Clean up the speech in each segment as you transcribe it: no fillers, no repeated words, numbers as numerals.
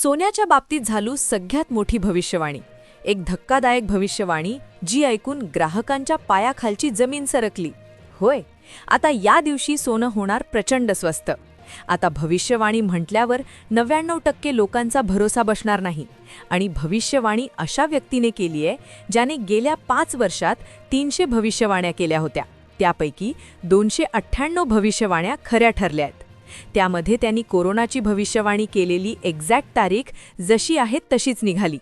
सोन्याच्या बाबतीत झाली सगळ्यात मोठी भविष्यवाणी, एक धक्कादायक भविष्यवाणी जी ऐकून ग्राहकांच्या पायाखालची जमीन सरकली. होय, आता या दिवशी सोनं होणार प्रचंड स्वस्त. आता भविष्यवाणी म्हटल्यावर 99% लोकांचा भरोसा बसणार नाही. आणि भविष्यवाणी अशा व्यक्तीने केली आहे ज्याने गेल्या 5 वर्षात 300 भविष्यवाण्या केल्या होत्या. त्यापैकी 298 भविष्यवाण्या खऱ्या ठरल्या आहेत. त्यामध्ये त्यांनी कोरोनाची भविष्यवाणी केलेली एक्झॅक्ट तारीख जशी आहे तशीच निघाली.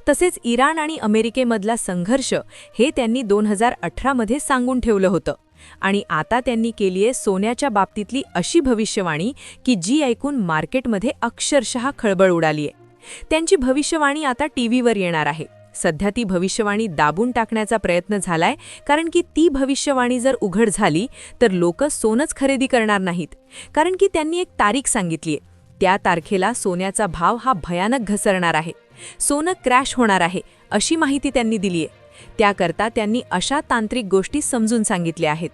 तसेच इराण आणि अमेरिकेमधला संघर्ष हे त्यांनी 2018 मध्ये सांगून ठेवलं होतं. आणि आता त्यांनी केली आहे सोन्याच्या बाबतीतली अशी भविष्यवाणी की जी ऐकून मार्केटमध्ये अक्षरशः खळबळ उडाली आहे. त्यांची भविष्यवाणी आता टीव्हीवर येणार आहे. सध्या ती भविष्यवाणी दाबून टाकण्याचा प्रयत्न झालाय, कारण की ती भविष्यवाणी जर उघड झाली तर लोक सोनंच खरेदी करणार नाहीत. कारण की त्यांनी एक तारीख सांगितलीये. त्या तारखेला सोन्याचा भाव हा भयानक घसरणार आहे, सोनं क्रॅश होणार आहे अशी माहिती त्यांनी दिलीये. त्याकरता त्यांनी अशा तांत्रिक गोष्टी समजून सांगितल्या आहेत.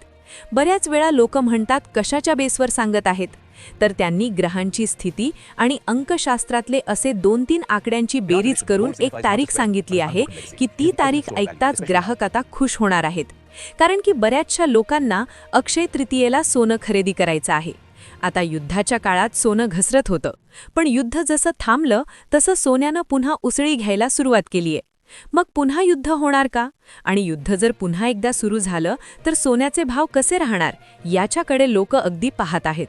बऱ्याच वेळा लोक म्हणतात कशाच्या बेसवर सांगत आहेत, तर त्यांनी ग्रहांची स्थिती आणि अंकशास्त्रातले असे 2-3 आकड्यांची बेरीज करून एक तारीख सांगितली आहे की ती तारीख ऐकताच ग्राहक आता खुश होणार आहेत. कारण की बऱ्याचशा लोकांना अक्षय तृतीयेला सोनं खरेदी करायचं आहे. आता युद्धाच्या काळात सोनं घसरत होतं, पण युद्ध जसं थांबलं तसं सोन्यानं पुन्हा उसळी घ्यायला सुरुवात केलीये. मग पुन्हा युद्ध होणार का? आणि युद्ध जर पुन्हा एकदा सुरू झालं तर सोन्याचे भाव कसे राहणार याच्याकडे लोक अगदी पाहत आहेत.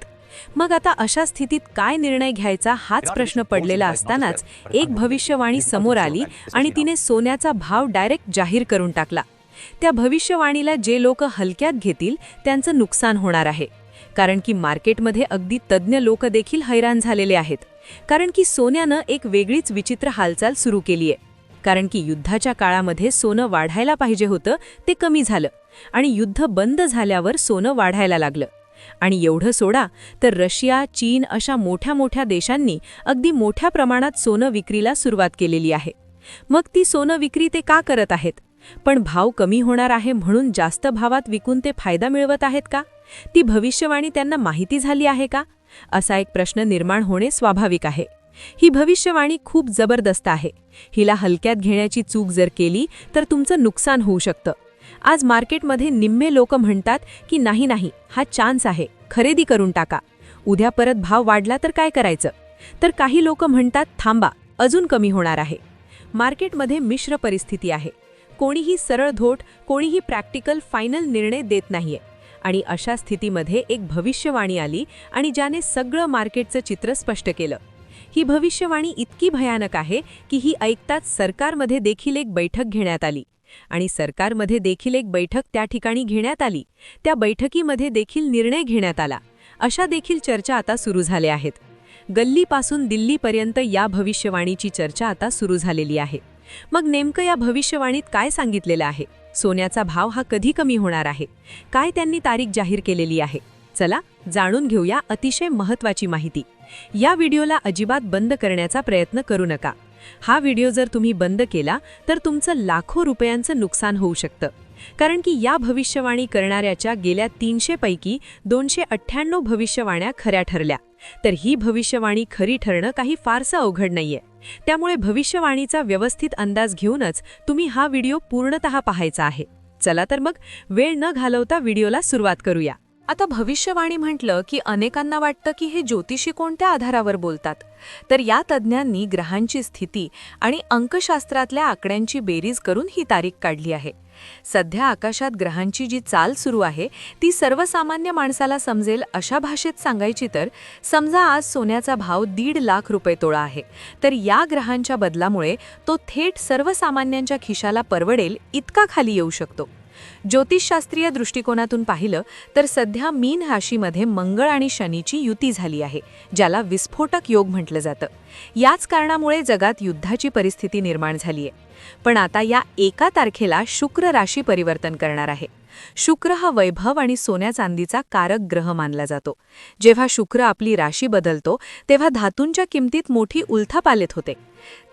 मग आता अशा स्थितीत काय निर्णय घ्यायचा हाच प्रश्न पडलेला असतानाच एक भविष्यवाणी समोर आली आणि तिने सोन्याचा भाव डायरेक्ट जाहीर करून टाकला. त्या भविष्यवाणीला जे लोक हलक्यात घेतील त्यांचं नुकसान होणार आहे. कारण की मार्केटमध्ये अगदी तज्ज्ञ लोक देखील हैराण झालेले आहेत. कारण की सोन्यानं एक वेगळीच विचित्र हालचाल सुरू केली आहे. कारण की युद्धाच्या काळामध्ये सोनं वाढायला पाहिजे होतं ते कमी झालं, आणि युद्ध बंद झाल्यावर सोनं वाढायला लागलं. आणि एवढं सोडा तर रशिया, चीन अशा मोठ्या देशांनी अगदी मोठ्या प्रमाणात सोनं विक्रीला सुरुवात केलेली आहे. मग ती सोनं विक्री ते का करत आहेत? पण भाव कमी होणार आहे म्हणून जास्त भावात विकून ते फायदा मिळवत आहेत का? ती भविष्यवाणी त्यांना माहिती झाली आहे का? असा एक प्रश्न निर्माण होणे स्वाभाविक आहे. ही भविष्यवाणी खूप जबरदस्त आहे. हिला हलक्यात घेण्याची चूक जर केली तर तुमचं नुकसान होऊ शकतं. आज मार्केटमध्ये निम्मे लोक म्हणतात की नाही, हा चान्स आहे, खरेदी करून टाका. उद्या परत भाव वाढला तर काय करायचं? तर काही लोक म्हणतात थांबा, अजून कमी होणार आहे. मार्केटमध्ये मिश्र परिस्थिती आहे. कोणीही सरळ धोट, कोणीही प्रॅक्टिकल फायनल निर्णय देत नाहीये. आणि अशा स्थितीमध्ये एक भविष्यवाणी आली आणि ज्याने सगळं मार्केटचं चित्र स्पष्ट केलं. ही भविष्यवाणी इतकी भयानक आहे की ही ऐकताच सरकारमध्ये देखील एक बैठक घेण्यात आली. आणि सरकारमध्ये देखील एक बैठक त्या ठिकाणी घेण्यात आली. त्या बैठकीमध्ये देखील निर्णय घेण्यात आला. अशा देखील चर्चा आता सुरू झाल्या आहेत. गल्लीपासून दिल्लीपर्यंत या भविष्यवाणीची चर्चा आता सुरू झालेली आहे. मग नेमकं या भविष्यवाणीत काय सांगितलेलं आहे? सोन्याचा भाव हा कधी कमी होणार आहे? काय त्यांनी तारीख जाहीर केलेली आहे? चला जाणून घेऊया अतिशय महत्त्वाची माहिती. या व्हिडिओला अजिबात बंद करण्याचा प्रयत्न करू नका. हा व्हिडिओ जर तुम्ही बंद केला तर तुमचं लाखो रुपयांचं नुकसान होऊ शकतं. कारण की या भविष्यवाणी करणाऱ्याच्या गेल्या 300 पैकी 298 भविष्यवाण्या खऱ्या ठरल्या. तर ही भविष्यवाणी खरी ठरणं काही फारसं अवघड नाहीये. त्यामुळे भविष्यवाणीचा व्यवस्थित अंदाज घेऊनच तुम्ही हा व्हिडिओ पूर्णतः पाहायचा आहे. चला तर मग वेळ न घालवता व्हिडिओला सुरुवात करूया. आता भविष्यवाणी म्हटलं की अनेकांना वाटतं की हे ज्योतिषी कोणत्या आधारावर बोलतात. तर या तज्ज्ञांनी ग्रहांची स्थिती आणि अंकशास्त्रातल्या आकड्यांची बेरीज करून ही तारीख काढली आहे. सध्या आकाशात ग्रहांची जी चाल सुरू आहे ती सर्वसामान्य माणसाला समजेल अशा भाषेत सांगायची तर, समजा आज सोन्याचा भाव 1.5 लाख रुपये तोळा आहे, तर या ग्रहांच्या बदलामुळे तो थेट सर्वसामान्यांच्या खिशाला परवडेल इतका खाली येऊ शकतो. ज्योतिषशास्त्रीय दृष्टिकोनातून पाहिलं तर सध्या मीन राशीमध्ये मंगळ आणि शनीची युती झाली आहे, ज्याला विस्फोटक योग म्हटलं जातं. याच कारणामुळे जगात युद्धाची परिस्थिती निर्माण झाली आहे. पण आता या एका तारखेला शुक्र राशी परिवर्तन करणार आहे. शुक्र हा वैभव आणि सोन्या चांदीचा कारक ग्रह मानला जातो. जेव्हा शुक्र आपली राशी बदलतो तेव्हा धातूंच्या किमतीत मोठी उलथापालथ होते.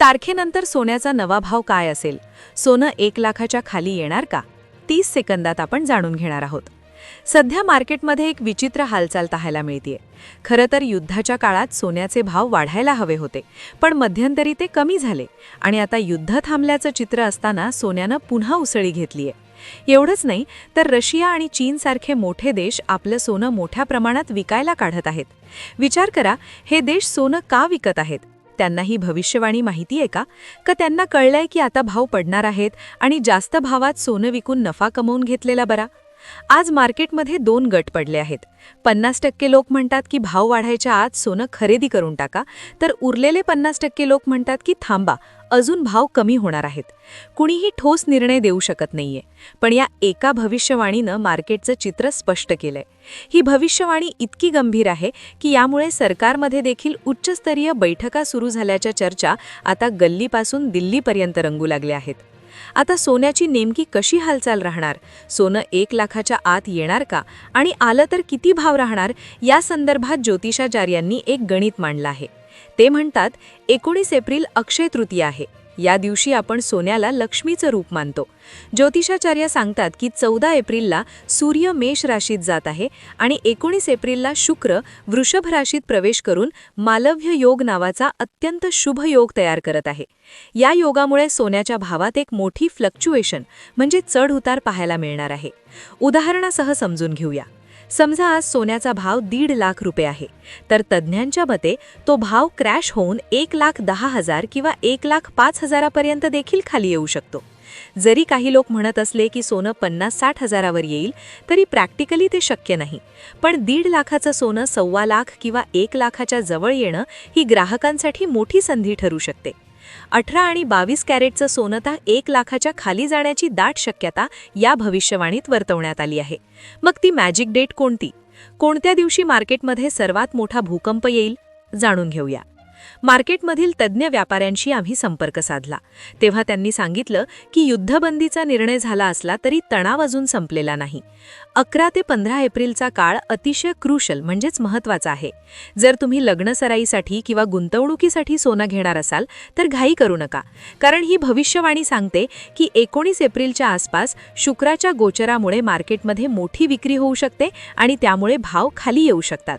तारखेनंतर सोन्याचा नवा भाव काय असेल? सोनं 1 लाखाच्या खाली येणार का? 30 सेकंदात आपण जाणून घेणार आहोत. सध्या मार्केटमध्ये एक विचित्र हालचाल पाहायला मिळतेय. खरं तर युद्धाच्या काळात सोन्याचे भाव वाढायला हवे होते, पण मध्यंतरी ते कमी झाले आणि आता युद्ध थांबल्याचं चित्र असताना सोन्यानं पुन्हा उसळी घेतलीय. एवढंच नाही तर रशिया आणि चीनसारखे मोठे देश आपलं सोनं मोठ्या प्रमाणात विकायला काढत आहेत. विचार करा, हे देश सोनं का विकत आहेत? त्यांना ही भविष्यवाणी माहिती आहे का? का त्यांना कळलंय की आता भाव पडणार आहेत आणि जास्त भावात सोनं विकून नफा कमवून घेतलेला बरा? आज मार्केटमध्ये 2 गट पडले आहेत. 50% लोक म्हणतात की भाव वाढायच्या आत सोनं खरेदी करून टाका, तर उरलेले 50% लोक म्हणतात की थांबा, अजून भाव कमी होणार आहेत. कुणीही ठोस निर्णय देऊ शकत नाहीये, पण या एका भविष्यवाणीनं मार्केटचं चित्र स्पष्ट केलंय. ही भविष्यवाणी इतकी गंभीर आहे की यामुळे सरकारमध्ये देखील उच्चस्तरीय बैठका सुरू झाल्याच्या चर्चा आता गल्लीपासून दिल्लीपर्यंत रंगू लागल्या आहेत. आता सोन्याची नेमकी कशी हालचाल राहणार? सोनं 1 लाखाच्या आत येणार का? आणि आलं तर किती भाव राहणार? या संदर्भात ज्योतिषाचार्यांनी एक गणित मांडलं आहे. ते म्हणतात, 19 एप्रिल अक्षय तृतीया आहे. या दिवशी आपण सोन्याला लक्ष्मीचं रूप मानतो. ज्योतिषाचार्य सांगतात की 14 एप्रिलला सूर्य मेष राशीत जात आहे आणि 19 एप्रिलला शुक्र वृषभ राशीत प्रवेश करून मालव्य योग नावाचा अत्यंत शुभ योग तयार करत आहे. या योगामुळे सोन्याच्या भावात एक मोठी फ्लक्च्युएशन म्हणजे चढ उतार पाहायला मिळणार आहे. उदाहरणासह समजून घेऊया. समजा आज सोन्याचा भाव 1.5 लाख रुपये आहे, तर तज्ज्ञांच्या मते तो भाव क्रॅश होऊन 1,10,000 किंवा 1,05,000 पर्यंत देखील खाली येऊ शकतो. जरी काही लोक म्हणत असले की सोनं 50-60 हजारावर येईल, तरी प्रॅक्टिकली ते शक्य नाही. पण 1.5 लाखाचं सोनं 1.25 लाख किंवा 1 लाखाच्या जवळ येणं ही ग्राहकांसाठी मोठी संधी ठरू शकते. 18 आणि 22 कॅरेटचं सोनं तर 1 लाखाच्या खाली जाण्याची दाट शक्यता या भविष्यवाणीत वर्तवण्यात आली आहे. मग ती मॅजिक डेट कोणती? कोणत्या दिवशी मार्केटमध्ये सर्वात मोठा भूकंप येईल? जाणून घेऊया. मार्केटमधील तज्ज्ञ व्यापाऱ्यांशी आम्ही संपर्क साधला, तेव्हा त्यांनी सांगितलं की युद्धबंदीचा निर्णय झाला असला तरी तणाव अजून संपलेला नाही. 11 ते 15 एप्रिलचा काळ अतिशय क्रुशल म्हणजेच महत्त्वाचा आहे. जर तुम्ही लग्नसराईसाठी किंवा गुंतवणुकीसाठी सोनं घेणार असाल तर घाई करू नका, कारण ही भविष्यवाणी सांगते की 19 एप्रिलच्या आसपास शुक्राच्या गोचरामुळे मार्केटमध्ये मोठी विक्री होऊ शकते आणि त्यामुळे भाव खाली येऊ शकतात.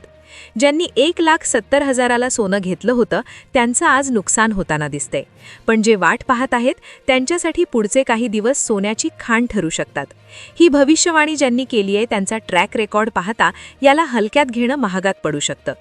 ज्यांनी 1,70,000ला सोनं घेतलं होतं त्यांचं आज नुकसान होताना दिसतंय, पण जे वाट पाहत आहेत त्यांच्यासाठी पुढचे काही दिवस सोन्याची खाण ठरू शकतात. ही भविष्यवाणी ज्यांनी केली आहे त्यांचा ट्रॅक रेकॉर्ड पाहता याला हलक्यात घेणं महागात पडू शकतं.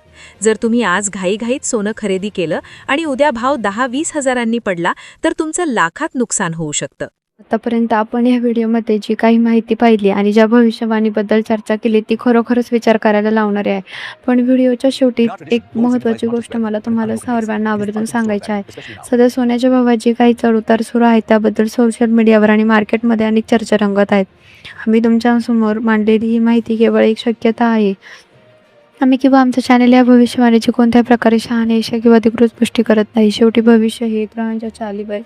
जर तुम्ही आज घाईघाईत सोनं खरेदी केलं आणि उद्या भाव 10-20 हजारांनी पडला तर तुमचं लाखात नुकसान होऊ शकतं. आतापर्यंत आपण या व्हिडिओमध्ये जी काही माहिती पाहिली आणि ज्या भविष्यवाणीबद्दल चर्चा केली ती खरोखरच विचार करायला लावणारी आहे. पण व्हिडिओच्या शेवटी एक महत्त्वाची गोष्ट मला तुम्हाला सर्वांना आवर्जून सांगायची आहे. सध्या सोन्याच्या भावात जी काही चढउतार सुरू आहे त्याबद्दल सोशल मीडियावर आणि मार्केटमध्ये अनेक चर्चा रंगत आहेत. आम्ही तुमच्यासमोर मांडलेली ही माहिती केवळ एक शक्यता आहे. आम्ही किंवा आमचं चॅनल या भविष्यवाणीची कोणत्याही प्रकारे शहानिशा किंवा अधिकृत पुष्टी करत नाही. शेवटी भविष्य हे ग्रहांच्या चालीवर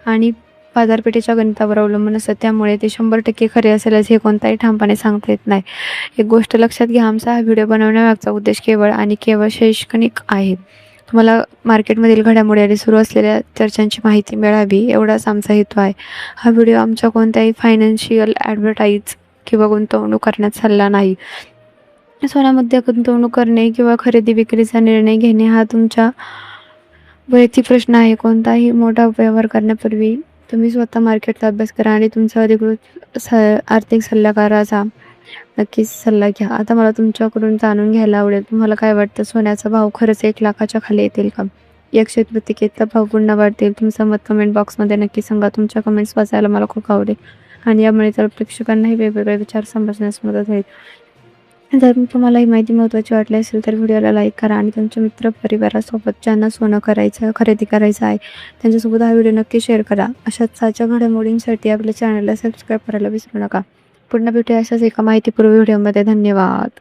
आणि बाजारपेठेच्या गणितावर अवलंबून असतं, त्यामुळे ते 100% खरे असेलच हे कोणताही ठामपणे सांगता येत नाही. एक गोष्ट लक्षात घ्या, आमचा हा व्हिडिओ बनवण्यामागचा उद्देश केवळ आणि केवळ शैक्षणिक आहे. तुम्हाला मार्केटमधील घडामोडी आणि सुरू असलेल्या चर्चांची माहिती मिळावी एवढाच आमचा हेतू आहे. हा व्हिडिओ आमच्या कोणत्याही फायनान्शियल ॲडव्हर्टाईज किंवा गुंतवणूक करण्यात सल्ला नाही. सोन्यामध्ये गुंतवणूक करणे किंवा खरेदी विक्रीचा निर्णय घेणे हा तुमचा वैयक्तिक प्रश्न आहे. कोणताही मोठा व्यवहार करण्यापूर्वी तुम्ही स्वतः मार्केटचा अभ्यास करा आणि तुमचा अधिकृत आर्थिक सल्लागाराचा नक्कीच सल्ला घ्या. आता मला तुमच्याकडून जाणून घ्यायला आवडेल, तुम्हाला काय वाटतं, सोन्याचा भाव खरंच 1 लाखाच्या खाली येतील का? या क्षेत्रप्रतिकेचा भाव पुन्हा वाढतील? तुमचं मत कमेंट बॉक्समध्ये नक्की सांगा. तुमच्या कमेंट्स वाचायला मला खूप आवडेल आणि यामुळे तर प्रेक्षकांनाही वेगवेगळे विचार समजण्यास मदत होईल. जर तुम्हाला ही माहिती महत्त्वाची वाटली असेल तर व्हिडिओला लाईक करा आणि तुमच्या मित्रपरिवारासोबत ज्यांना सोनं खरेदी करायचं आहे त्यांच्यासोबत हा व्हिडिओ नक्की शेअर करा. अशाच ताज्या घडामोडींसाठी आपल्या चॅनलला सबस्क्राईब करायला विसरू नका. पुन्हा भेटूया अशाच एका माहितीपूर्ण व्हिडिओमध्ये. धन्यवाद.